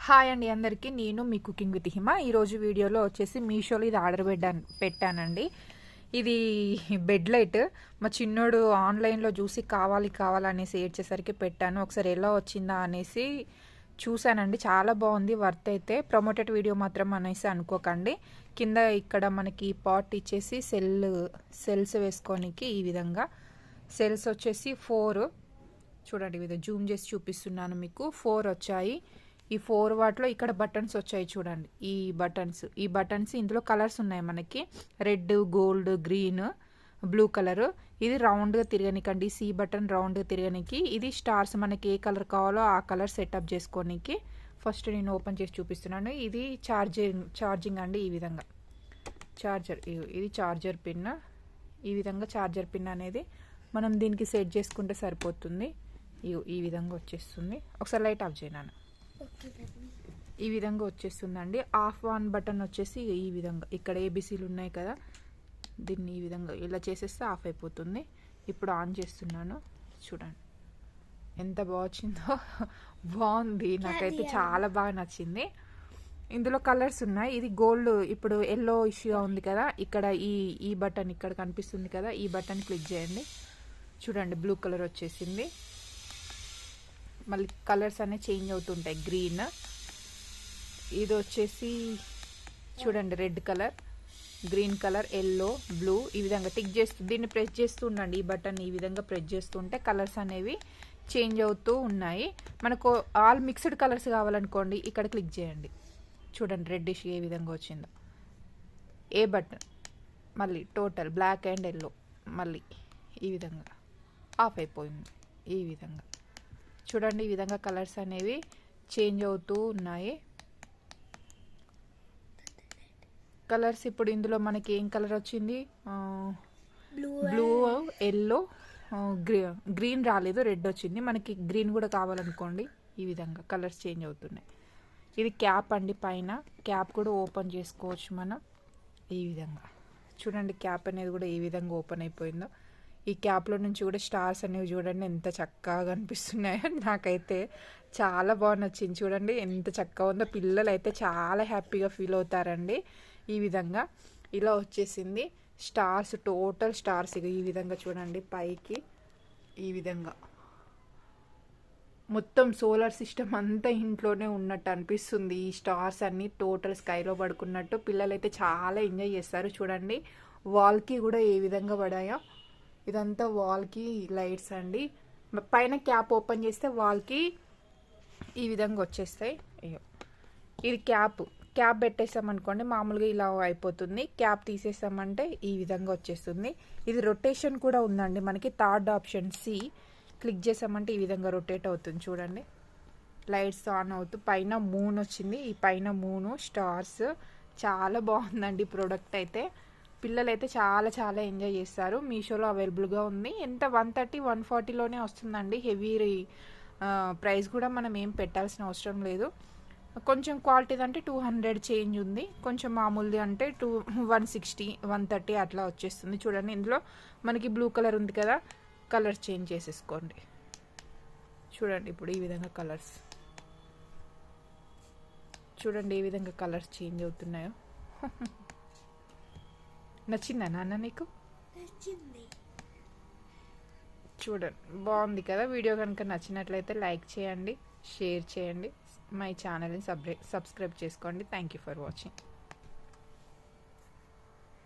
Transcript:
Hi అండి అందరికీ, నేను మీ కుకింగ్ విత్ హిమ. ఈరోజు వీడియోలో వచ్చేసి మీషోలో ఇది ఆర్డర్ పెట్టానండి. ఇది బెడ్ లైట్. మా చిన్నోడు ఆన్లైన్లో చూసి కావాలనేసి ఏడ్చేసరికి పెట్టాను. ఒకసారి ఎలా వచ్చిందా అనేసి చూశానండి. చాలా బాగుంది, వర్త్ అయితే. ప్రమోటెడ్ వీడియో మాత్రం అనేసి అనుకోకండి. కింద ఇక్కడ మనకి పాట్ ఇచ్చేసి సెల్స్ వేసుకోనికి ఈ విధంగా సెల్స్ వచ్చేసి 4 చూడండి. ఇది జూమ్ చేసి చూపిస్తున్నాను మీకు. 4 వచ్చాయి. ఈ 4 వాటిలో ఇక్కడ బటన్స్ వచ్చాయి చూడండి. ఈ బటన్స్ ఇందులో కలర్స్ ఉన్నాయి మనకి. Red, gold, green, blue colour. ఇది రౌండ్గా తిరగనికండి. సి బటన్ రౌండ్గా తిరగనికి. ఇది స్టార్స్ మనకి ఏ కలర్ కావాలో ఆ కలర్ సెటప్ చేసుకోనికి. ఫస్ట్ నేను ఓపెన్ చేసి చూపిస్తున్నాను. ఇది ఛార్జింగ్ అండి. ఈ విధంగా ఛార్జర్. ఇది ఛార్జర్ పిన్. ఈ విధంగా ఛార్జర్ పిన్ అనేది మనం దీనికి సెట్ చేసుకుంటే సరిపోతుంది. ఈ విధంగా వచ్చేస్తుంది. ఒకసారి లైట్ ఆఫ్ చేయను. ఈ విధంగా వచ్చేస్తుందండి. ఆఫ్ ఆన్ బటన్ వచ్చేసి ఈ విధంగా ఇక్కడ ఏబిసీలు ఉన్నాయి కదా, దీన్ని ఈ విధంగా ఇలా చేసేస్తే ఆఫ్ అయిపోతుంది. ఇప్పుడు ఆన్ చేస్తున్నాను. చూడండి ఎంత బాగా వచ్చిందో. బాగుంది, నాకైతే చాలా బాగా నచ్చింది. ఇందులో కలర్స్ ఉన్నాయి. ఇది గోల్డ్, ఇప్పుడు ఎల్లో ఇష్యూగా ఉంది కదా, ఇక్కడ ఈ బటన్ ఇక్కడ కనిపిస్తుంది కదా, ఈ బటన్ క్లిక్ చేయండి. చూడండి బ్లూ కలర్ వచ్చేసింది. మళ్ళీ కలర్స్ అనేవి చేంజ్ అవుతుంటాయి. గ్రీన్, ఇది వచ్చేసి చూడండి red colour, green colour, yellow, blue. ఈ విధంగా టిక్ చేస్తూ దీన్ని ప్రెస్ చేస్తూ ఉండండి. ఈ బటన్ ఈ విధంగా ప్రెస్ చేస్తుంటే కలర్స్ అనేవి చేంజ్ అవుతూ ఉన్నాయి. మనకు ఆల్ మిక్స్డ్ కలర్స్ కావాలనుకోండి, ఇక్కడ క్లిక్ చేయండి. చూడండి రెడ్డిష్ ఏ విధంగా వచ్చిందో. ఏ బటన్ మళ్ళీ టోటల్ బ్లాక్ అండ్ ఎల్లో, మళ్ళీ ఈ విధంగా ఆఫ్ అయిపోయింది. ఈ విధంగా చూడండి, ఈ విధంగా కలర్స్ అనేవి చేంజ్ అవుతూ ఉన్నాయి. కలర్స్ ఇప్పుడు ఇందులో మనకి ఏం కలర్ వచ్చింది? బ్లూ, ఎల్లో, గ్రీన్ రాలేదు, రెడ్ వచ్చింది. మనకి గ్రీన్ కూడా కావాలనుకోండి, ఈ విధంగా కలర్స్ చేంజ్ అవుతున్నాయి. ఇది క్యాప్ అండి. పైన క్యాప్ కూడా ఓపెన్ చేసుకోవచ్చు మనం. ఈ విధంగా చూడండి, క్యాప్ అనేది కూడా ఏ విధంగా ఓపెన్ అయిపోయిందో. ఈ క్యాప్లో నుంచి కూడా స్టార్స్ అనేవి చూడండి ఎంత చక్కగా కనిపిస్తున్నాయో. నాకైతే చాలా బాగా నచ్చింది. చూడండి ఎంత చక్కగా ఉందో. పిల్లలు అయితే చాలా హ్యాపీగా ఫీల్ అవుతారండి. ఈ విధంగా ఇలా వచ్చేసింది. స్టార్స్, టోటల్ స్టార్స్ ఈ విధంగా చూడండి పైకి. ఈ విధంగా మొత్తం సోలార్ సిస్టమ్ అంతా ఇంట్లోనే ఉన్నట్టు అనిపిస్తుంది. ఈ స్టార్స్ అన్నీ టోటల్ స్కైలో పడుకున్నట్టు. పిల్లలు అయితే చాలా ఎంజాయ్ చేస్తారు. చూడండి వాల్కి కూడా ఏ విధంగా పడాయో. ఇదంతా వాల్కి లైట్స్ అండి. పైన క్యాప్ ఓపెన్ చేస్తే వాల్కి ఈ విధంగా వచ్చేస్తాయి. ఇది క్యాప్ పెట్టేసామనుకోండి, మామూలుగా ఇలా అయిపోతుంది. క్యాప్ తీసేసామంటే ఈ విధంగా వచ్చేస్తుంది. ఇది రొటేషన్ కూడా ఉందండి మనకి. థర్డ్ ఆప్షన్ సి క్లిక్ చేసామంటే ఈ విధంగా రొటేట్ అవుతుంది. చూడండి లైట్స్ ఆన్ అవుతూ పైన మూన్ వచ్చింది. ఈ పైన మూను, స్టార్స్, చాలా బాగుందండి ప్రోడక్ట్ అయితే. పిల్లలైతే చాలా చాలా ఎంజాయ్ చేస్తారు. మీషోలో అవైలబుల్గా ఉంది. ఎంత 130, 140లోనే వస్తుందండి. హెవీ ప్రైస్ కూడా మనం ఏం పెట్టాల్సిన అవసరం లేదు. కొంచెం క్వాలిటీది అంటే 200 చేంజ్ ఉంది. కొంచెం మామూలుది అంటే 160, 130 అట్లా వచ్చేస్తుంది. చూడండి ఇందులో మనకి బ్లూ కలర్ ఉంది కదా, కలర్ చేంజ్ చేసేసుకోండి. చూడండి ఇప్పుడు ఈ విధంగా కలర్స్ చూడండి ఏ విధంగా కలర్స్ చేంజ్ అవుతున్నాయో. నచ్చిందా నాన్న నీకు? నచ్చింది. చూడండి బాగుంది కదా. వీడియో కనుక నచ్చినట్లయితే లైక్ చేయండి, షేర్ చేయండి, మై ఛానల్ని సబ్స్క్రైబ్ చేసుకోండి. Thank you for watching.